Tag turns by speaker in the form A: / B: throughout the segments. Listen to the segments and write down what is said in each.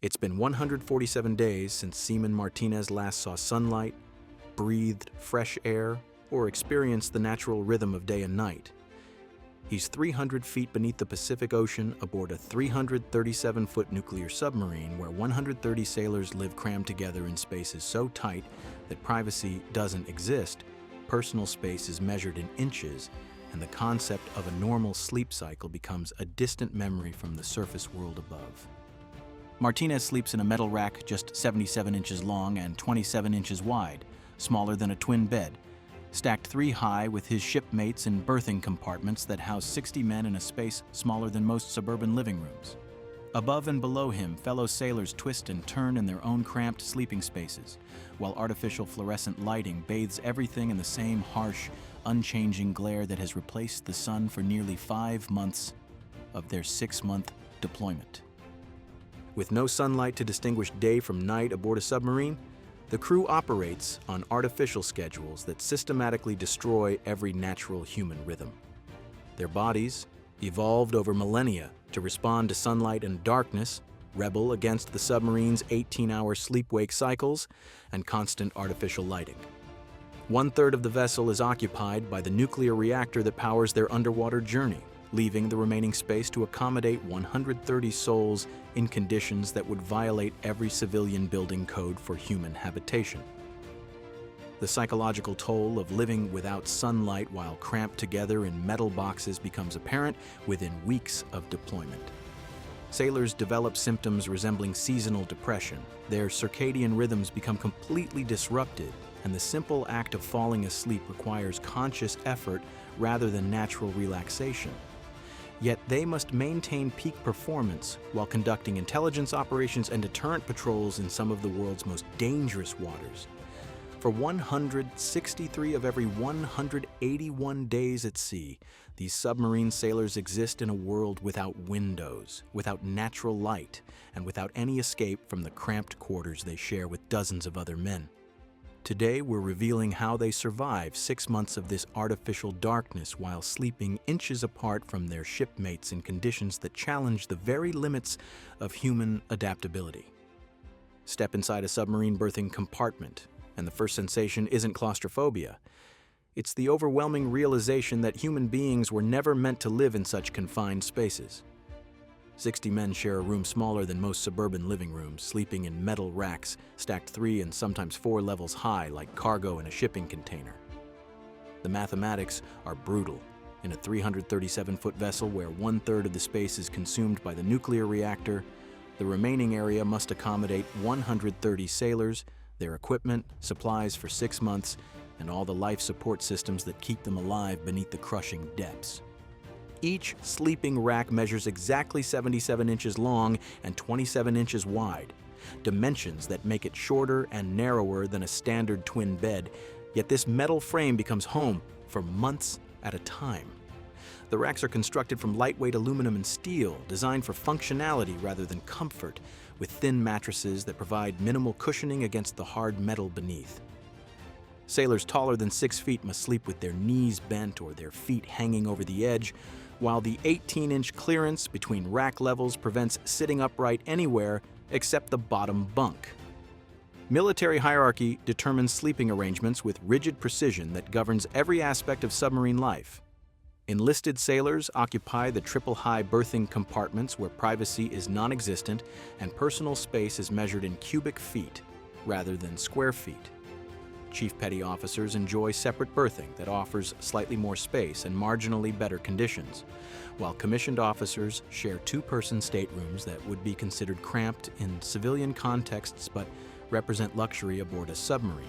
A: It's been 147 days since Seaman Martinez last saw sunlight, breathed fresh air, or experienced the natural rhythm of day and night. He's 300 feet beneath the Pacific Ocean aboard a 337-foot nuclear submarine where 130 sailors live crammed together in spaces so tight that privacy doesn't exist. Personal space is measured in inches, and the concept of a normal sleep cycle becomes a distant memory from the surface world above. Martinez sleeps in a metal rack just 77 inches long and 27 inches wide, smaller than a twin bed, stacked 3 high with his shipmates in berthing compartments that house 60 men in a space smaller than most suburban living rooms. Above and below him, fellow sailors twist and turn in their own cramped sleeping spaces, while artificial fluorescent lighting bathes everything in the same harsh, unchanging glare that has replaced the sun for nearly 5 months of their 6-month deployment. With no sunlight to distinguish day from night aboard a submarine, the crew operates on artificial schedules that systematically destroy every natural human rhythm. Their bodies, evolved over millennia to respond to sunlight and darkness, rebel against the submarine's 18-hour sleep-wake cycles and constant artificial lighting. 1/3 of the vessel is occupied by the nuclear reactor that powers their underwater journey, leaving the remaining space to accommodate 130 souls in conditions that would violate every civilian building code for human habitation. The psychological toll of living without sunlight while cramped together in metal boxes becomes apparent within weeks of deployment. Sailors develop symptoms resembling seasonal depression. Their circadian rhythms become completely disrupted, and the simple act of falling asleep requires conscious effort rather than natural relaxation. Yet they must maintain peak performance while conducting intelligence operations and deterrent patrols in some of the world's most dangerous waters. For 163 of every 181 days at sea, these submarine sailors exist in a world without windows, without natural light, and without any escape from the cramped quarters they share with dozens of other men. Today, we're revealing how they survive 6 months of this artificial darkness while sleeping inches apart from their shipmates in conditions that challenge the very limits of human adaptability. Step inside a submarine berthing compartment, and the first sensation isn't claustrophobia. It's the overwhelming realization that human beings were never meant to live in such confined spaces. 60 men share a room smaller than most suburban living rooms, sleeping in metal racks stacked 3 and sometimes 4 levels high like cargo in a shipping container. The mathematics are brutal. In a 337-foot vessel where 1/3 of the space is consumed by the nuclear reactor, the remaining area must accommodate 130 sailors, their equipment, supplies for 6 months, and all the life support systems that keep them alive beneath the crushing depths. Each sleeping rack measures exactly 77 inches long and 27 inches wide, dimensions that make it shorter and narrower than a standard twin bed, yet this metal frame becomes home for months at a time. The racks are constructed from lightweight aluminum and steel, designed for functionality rather than comfort, with thin mattresses that provide minimal cushioning against the hard metal beneath. Sailors taller than 6 feet must sleep with their knees bent or their feet hanging over the edge, while the 18-inch clearance between rack levels prevents sitting upright anywhere except the bottom bunk. Military hierarchy determines sleeping arrangements with rigid precision that governs every aspect of submarine life. Enlisted sailors occupy the triple-high berthing compartments where privacy is non-existent and personal space is measured in cubic feet rather than square feet. Chief petty officers enjoy separate berthing that offers slightly more space and marginally better conditions, while commissioned officers share 2-person staterooms that would be considered cramped in civilian contexts but represent luxury aboard a submarine.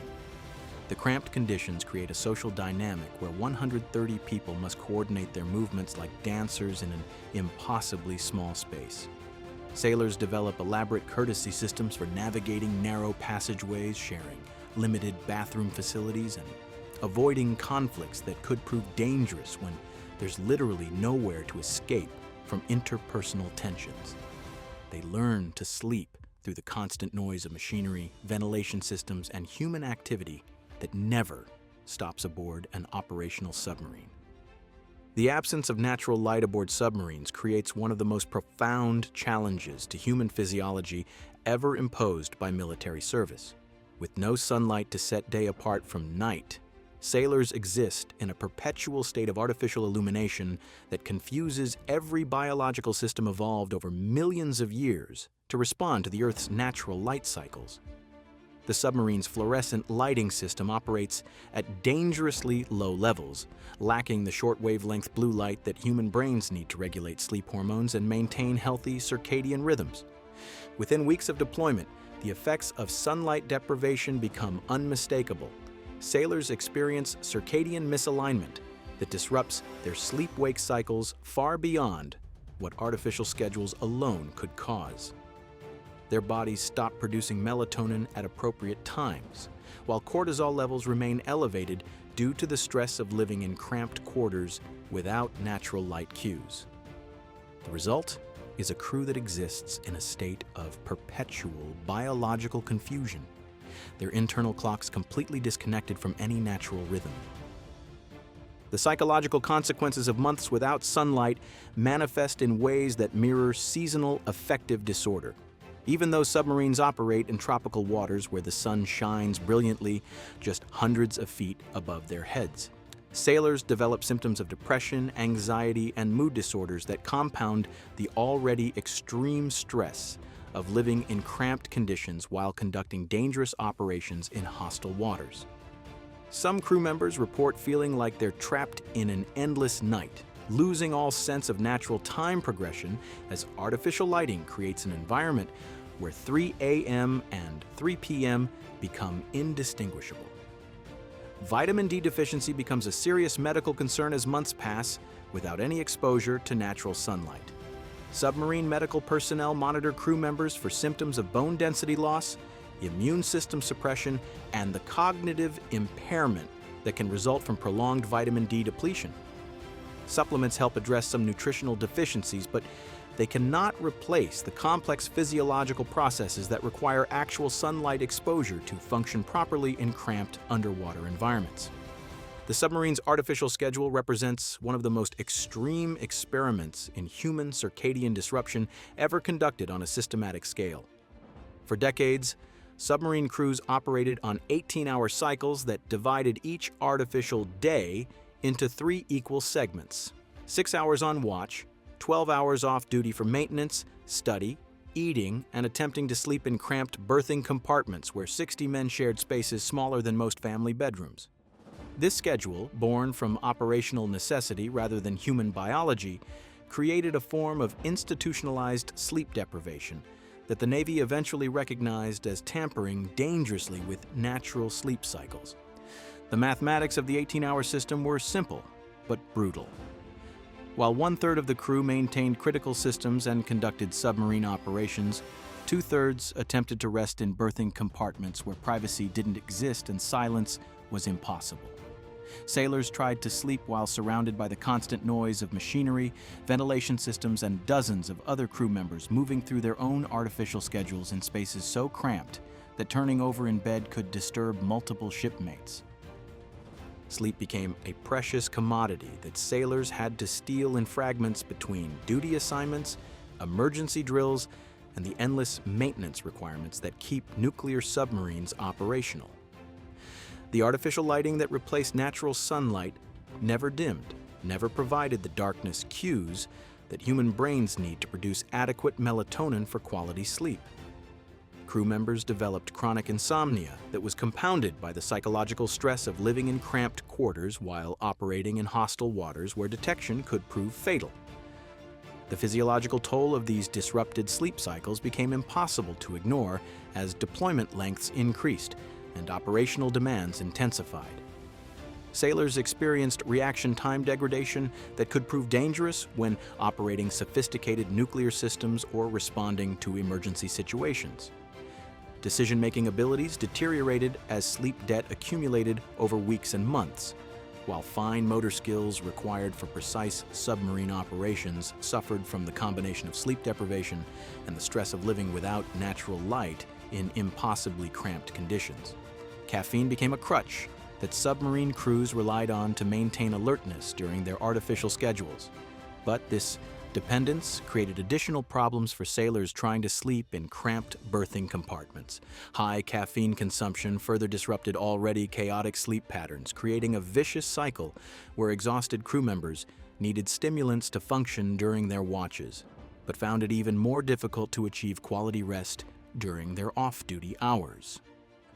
A: The cramped conditions create a social dynamic where 130 people must coordinate their movements like dancers in an impossibly small space. Sailors develop elaborate courtesy systems for navigating narrow passageways, sharing limited bathroom facilities, and avoiding conflicts that could prove dangerous when there's literally nowhere to escape from interpersonal tensions. They learn to sleep through the constant noise of machinery, ventilation systems, and human activity that never stops aboard an operational submarine. The absence of natural light aboard submarines creates one of the most profound challenges to human physiology ever imposed by military service. With no sunlight to set day apart from night, sailors exist in a perpetual state of artificial illumination that confuses every biological system evolved over millions of years to respond to the Earth's natural light cycles. The submarine's fluorescent lighting system operates at dangerously low levels, lacking the short wavelength blue light that human brains need to regulate sleep hormones and maintain healthy circadian rhythms. Within weeks of deployment, the effects of sunlight deprivation become unmistakable. Sailors experience circadian misalignment that disrupts their sleep-wake cycles far beyond what artificial schedules alone could cause. Their bodies stop producing melatonin at appropriate times, while cortisol levels remain elevated due to the stress of living in cramped quarters without natural light cues. The result is a crew that exists in a state of perpetual biological confusion, their internal clocks completely disconnected from any natural rhythm. The psychological consequences of months without sunlight manifest in ways that mirror seasonal affective disorder. Even though submarines operate in tropical waters where the sun shines brilliantly just hundreds of feet above their heads, sailors develop symptoms of depression, anxiety, and mood disorders that compound the already extreme stress of living in cramped conditions while conducting dangerous operations in hostile waters. Some crew members report feeling like they're trapped in an endless night, losing all sense of natural time progression as artificial lighting creates an environment where 3 a.m. and 3 p.m. become indistinguishable. Vitamin D deficiency becomes a serious medical concern as months pass without any exposure to natural sunlight. Submarine medical personnel monitor crew members for symptoms of bone density loss, immune system suppression, and the cognitive impairment that can result from prolonged vitamin D depletion. Supplements help address some nutritional deficiencies, but they cannot replace the complex physiological processes that require actual sunlight exposure to function properly in cramped underwater environments. The submarine's artificial schedule represents one of the most extreme experiments in human circadian disruption ever conducted on a systematic scale. For decades, submarine crews operated on 18-hour cycles that divided each artificial day into 3 equal segments: 6 hours on watch, 12 hours off duty for maintenance, study, eating, and attempting to sleep in cramped berthing compartments where 60 men shared spaces smaller than most family bedrooms. This schedule, born from operational necessity rather than human biology, created a form of institutionalized sleep deprivation that the Navy eventually recognized as tampering dangerously with natural sleep cycles. The mathematics of the 18-hour system were simple, but brutal. While 1/3 of the crew maintained critical systems and conducted submarine operations, 2/3 attempted to rest in berthing compartments where privacy didn't exist and silence was impossible. Sailors tried to sleep while surrounded by the constant noise of machinery, ventilation systems, and dozens of other crew members moving through their own artificial schedules in spaces so cramped that turning over in bed could disturb multiple shipmates. Sleep became a precious commodity that sailors had to steal in fragments between duty assignments, emergency drills, and the endless maintenance requirements that keep nuclear submarines operational. The artificial lighting that replaced natural sunlight never dimmed, never provided the darkness cues that human brains need to produce adequate melatonin for quality sleep. Crew members developed chronic insomnia that was compounded by the psychological stress of living in cramped quarters while operating in hostile waters where detection could prove fatal. The physiological toll of these disrupted sleep cycles became impossible to ignore as deployment lengths increased and operational demands intensified. Sailors experienced reaction time degradation that could prove dangerous when operating sophisticated nuclear systems or responding to emergency situations. Decision-making abilities deteriorated as sleep debt accumulated over weeks and months, while fine motor skills required for precise submarine operations suffered from the combination of sleep deprivation and the stress of living without natural light in impossibly cramped conditions. Caffeine became a crutch that submarine crews relied on to maintain alertness during their artificial schedules. But this dependence created additional problems for sailors trying to sleep in cramped berthing compartments. High caffeine consumption further disrupted already chaotic sleep patterns, creating a vicious cycle where exhausted crew members needed stimulants to function during their watches, but found it even more difficult to achieve quality rest during their off-duty hours.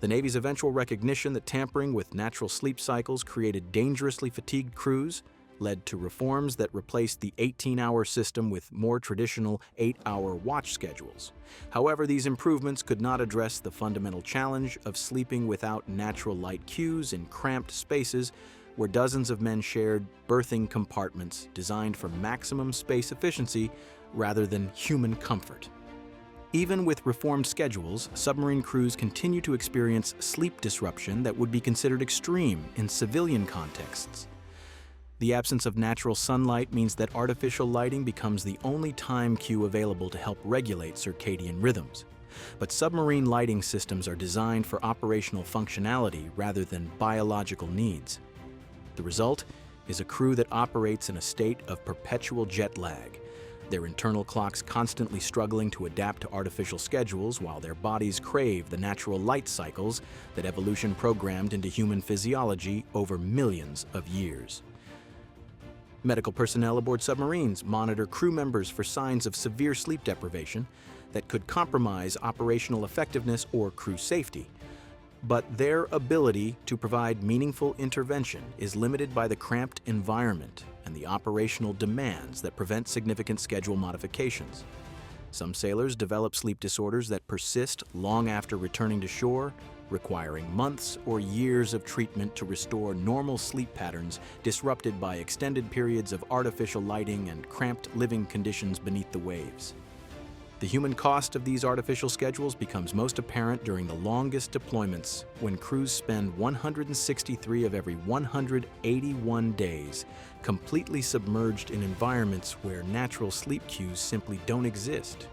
A: The Navy's eventual recognition that tampering with natural sleep cycles created dangerously fatigued crews led to reforms that replaced the 18-hour system with more traditional 8-hour watch schedules. However, these improvements could not address the fundamental challenge of sleeping without natural light cues in cramped spaces where dozens of men shared berthing compartments designed for maximum space efficiency rather than human comfort. Even with reformed schedules, submarine crews continue to experience sleep disruption that would be considered extreme in civilian contexts. The absence of natural sunlight means that artificial lighting becomes the only time cue available to help regulate circadian rhythms. But submarine lighting systems are designed for operational functionality rather than biological needs. The result is a crew that operates in a state of perpetual jet lag, their internal clocks constantly struggling to adapt to artificial schedules while their bodies crave the natural light cycles that evolution programmed into human physiology over millions of years. Medical personnel aboard submarines monitor crew members for signs of severe sleep deprivation that could compromise operational effectiveness or crew safety. But their ability to provide meaningful intervention is limited by the cramped environment and the operational demands that prevent significant schedule modifications. Some sailors develop sleep disorders that persist long after returning to shore, requiring months or years of treatment to restore normal sleep patterns disrupted by extended periods of artificial lighting and cramped living conditions beneath the waves. The human cost of these artificial schedules becomes most apparent during the longest deployments, when crews spend 163 of every 181 days completely submerged in environments where natural sleep cues simply don't exist.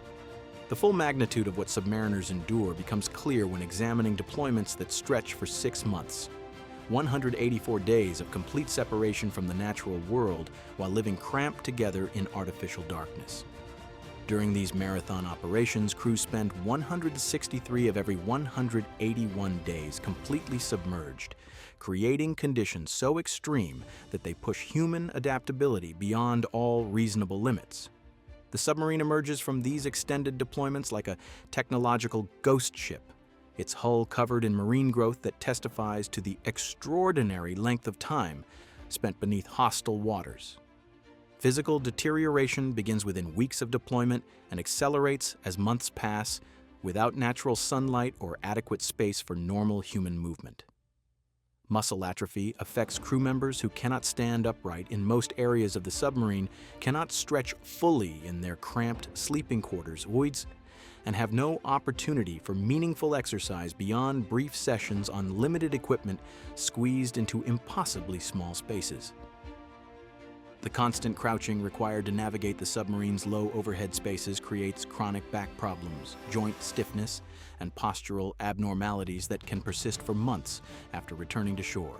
A: The full magnitude of what submariners endure becomes clear when examining deployments that stretch for 6 months. 184 days of complete separation from the natural world while living cramped together in artificial darkness. During these marathon operations, crews spend 163 of every 181 days completely submerged, creating conditions so extreme that they push human adaptability beyond all reasonable limits. The submarine emerges from these extended deployments like a technological ghost ship, its hull covered in marine growth that testifies to the extraordinary length of time spent beneath hostile waters. Physical deterioration begins within weeks of deployment and accelerates as months pass without natural sunlight or adequate space for normal human movement. Muscle atrophy affects crew members who cannot stand upright in most areas of the submarine, cannot stretch fully in their cramped sleeping quarters, voids, and have no opportunity for meaningful exercise beyond brief sessions on limited equipment squeezed into impossibly small spaces. The constant crouching required to navigate the submarine's low overhead spaces creates chronic back problems, joint stiffness, and postural abnormalities that can persist for months after returning to shore.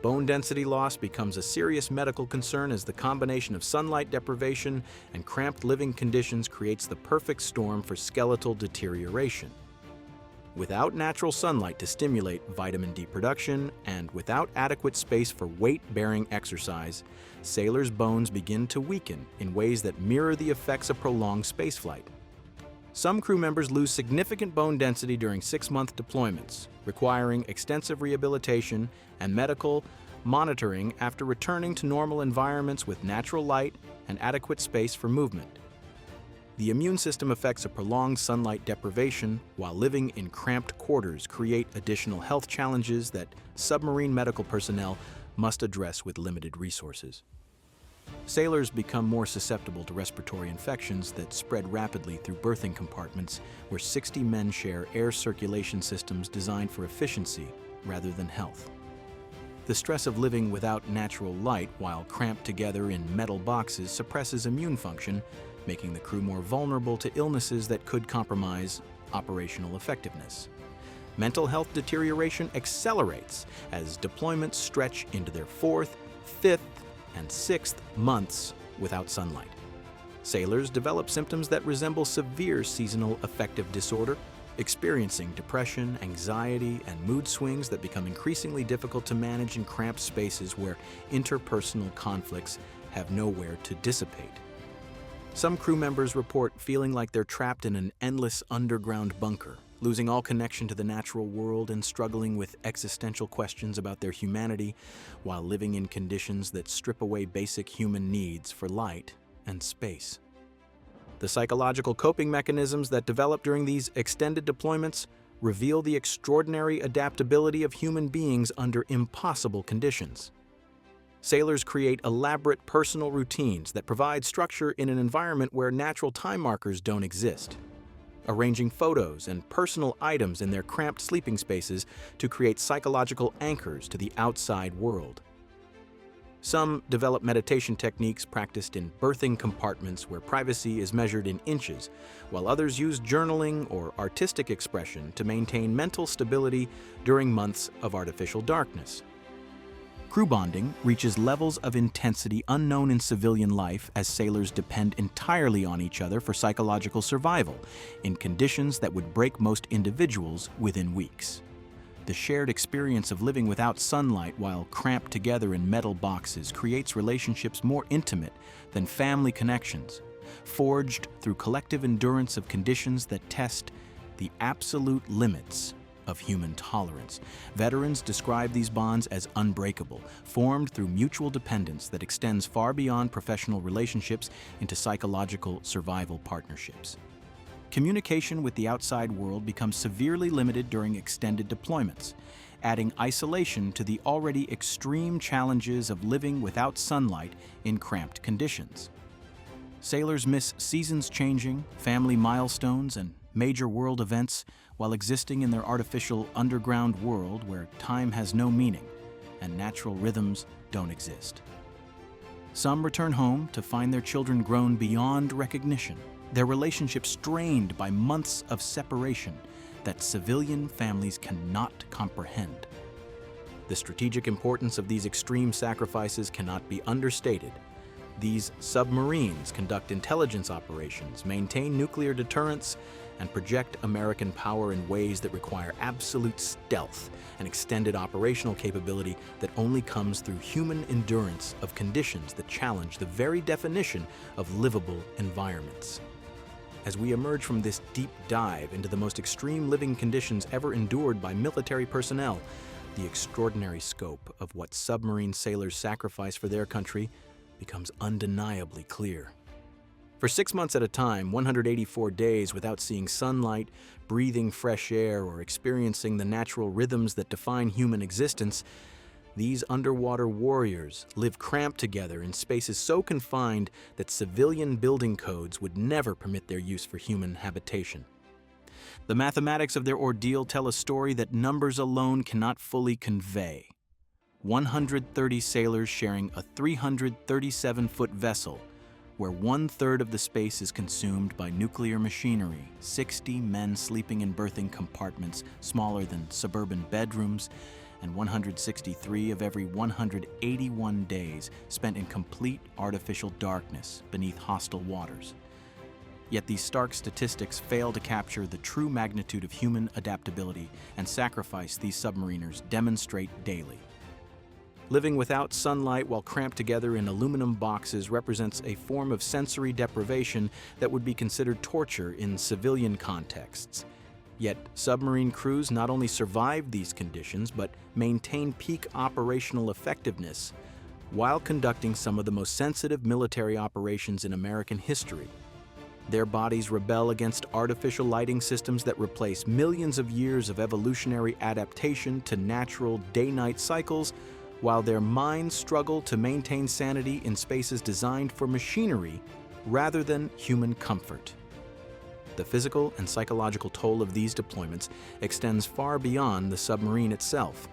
A: Bone density loss becomes a serious medical concern as the combination of sunlight deprivation and cramped living conditions creates the perfect storm for skeletal deterioration. Without natural sunlight to stimulate vitamin D production and without adequate space for weight-bearing exercise, sailors' bones begin to weaken in ways that mirror the effects of prolonged spaceflight. Some crew members lose significant bone density during 6-month deployments, requiring extensive rehabilitation and medical monitoring after returning to normal environments with natural light and adequate space for movement. The immune system effects of prolonged sunlight deprivation while living in cramped quarters create additional health challenges that submarine medical personnel must address with limited resources. Sailors become more susceptible to respiratory infections that spread rapidly through berthing compartments where 60 men share air circulation systems designed for efficiency rather than health. The stress of living without natural light while cramped together in metal boxes suppresses immune function, making the crew more vulnerable to illnesses that could compromise operational effectiveness. Mental health deterioration accelerates as deployments stretch into their 4th, 5th, and 6th months without sunlight. Sailors develop symptoms that resemble severe seasonal affective disorder, experiencing depression, anxiety, and mood swings that become increasingly difficult to manage in cramped spaces where interpersonal conflicts have nowhere to dissipate. Some crew members report feeling like they're trapped in an endless underground bunker, losing all connection to the natural world and struggling with existential questions about their humanity while living in conditions that strip away basic human needs for light and space. The psychological coping mechanisms that develop during these extended deployments reveal the extraordinary adaptability of human beings under impossible conditions. Sailors create elaborate personal routines that provide structure in an environment where natural time markers don't exist, arranging photos and personal items in their cramped sleeping spaces to create psychological anchors to the outside world. Some develop meditation techniques practiced in berthing compartments where privacy is measured in inches, while others use journaling or artistic expression to maintain mental stability during months of artificial darkness. Crew bonding reaches levels of intensity unknown in civilian life as sailors depend entirely on each other for psychological survival, in conditions that would break most individuals within weeks. The shared experience of living without sunlight while cramped together in metal boxes creates relationships more intimate than family connections, forged through collective endurance of conditions that test the absolute limits of human tolerance. Veterans describe these bonds as unbreakable, formed through mutual dependence that extends far beyond professional relationships into psychological survival partnerships. Communication with the outside world becomes severely limited during extended deployments, adding isolation to the already extreme challenges of living without sunlight in cramped conditions. Sailors miss seasons changing, family milestones, and major world events while existing in their artificial underground world where time has no meaning and natural rhythms don't exist. Some return home to find their children grown beyond recognition, their relationships strained by months of separation that civilian families cannot comprehend. The strategic importance of these extreme sacrifices cannot be understated. These submarines conduct intelligence operations, maintain nuclear deterrence, and project American power in ways that require absolute stealth and extended operational capability that only comes through human endurance of conditions that challenge the very definition of livable environments. As we emerge from this deep dive into the most extreme living conditions ever endured by military personnel, the extraordinary scope of what submarine sailors sacrifice for their country becomes undeniably clear. For 6 months at a time, 184 days without seeing sunlight, breathing fresh air, or experiencing the natural rhythms that define human existence, these underwater warriors live cramped together in spaces so confined that civilian building codes would never permit their use for human habitation. The mathematics of their ordeal tell a story that numbers alone cannot fully convey. 130 sailors sharing a 337-foot vessel, where 1/3 of the space is consumed by nuclear machinery, 60 men sleeping in berthing compartments smaller than suburban bedrooms, and 163 of every 181 days spent in complete artificial darkness beneath hostile waters. Yet these stark statistics fail to capture the true magnitude of human adaptability and sacrifice these submariners demonstrate daily. Living without sunlight while cramped together in aluminum boxes represents a form of sensory deprivation that would be considered torture in civilian contexts. Yet submarine crews not only survive these conditions, but maintain peak operational effectiveness while conducting some of the most sensitive military operations in American history. Their bodies rebel against artificial lighting systems that replace millions of years of evolutionary adaptation to natural day-night cycles, while their minds struggle to maintain sanity in spaces designed for machinery rather than human comfort. The physical and psychological toll of these deployments extends far beyond the submarine itself.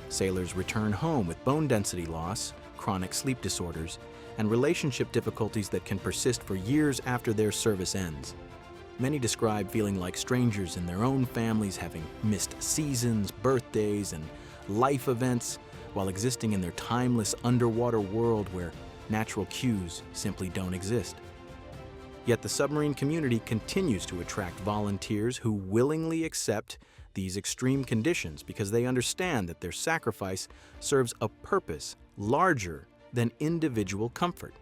A: Sailors return home with bone density loss, chronic sleep disorders, and relationship difficulties that can persist for years after their service ends. Many describe feeling like strangers in their own families, having missed seasons, birthdays, and life events, while existing in their timeless underwater world where natural cues simply don't exist. Yet the submarine community continues to attract volunteers who willingly accept these extreme conditions because they understand that their sacrifice serves a purpose larger than individual comfort.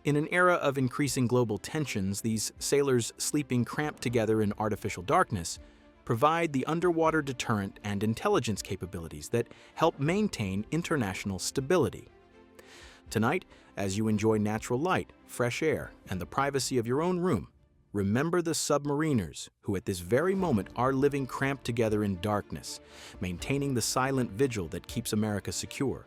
A: In an era of increasing global tensions, these sailors sleeping cramped together in artificial darkness provide the underwater deterrent and intelligence capabilities that help maintain international stability. Tonight, as you enjoy natural light, fresh air, and the privacy of your own room, remember the submariners who at this very moment are living cramped together in darkness, maintaining the silent vigil that keeps America secure.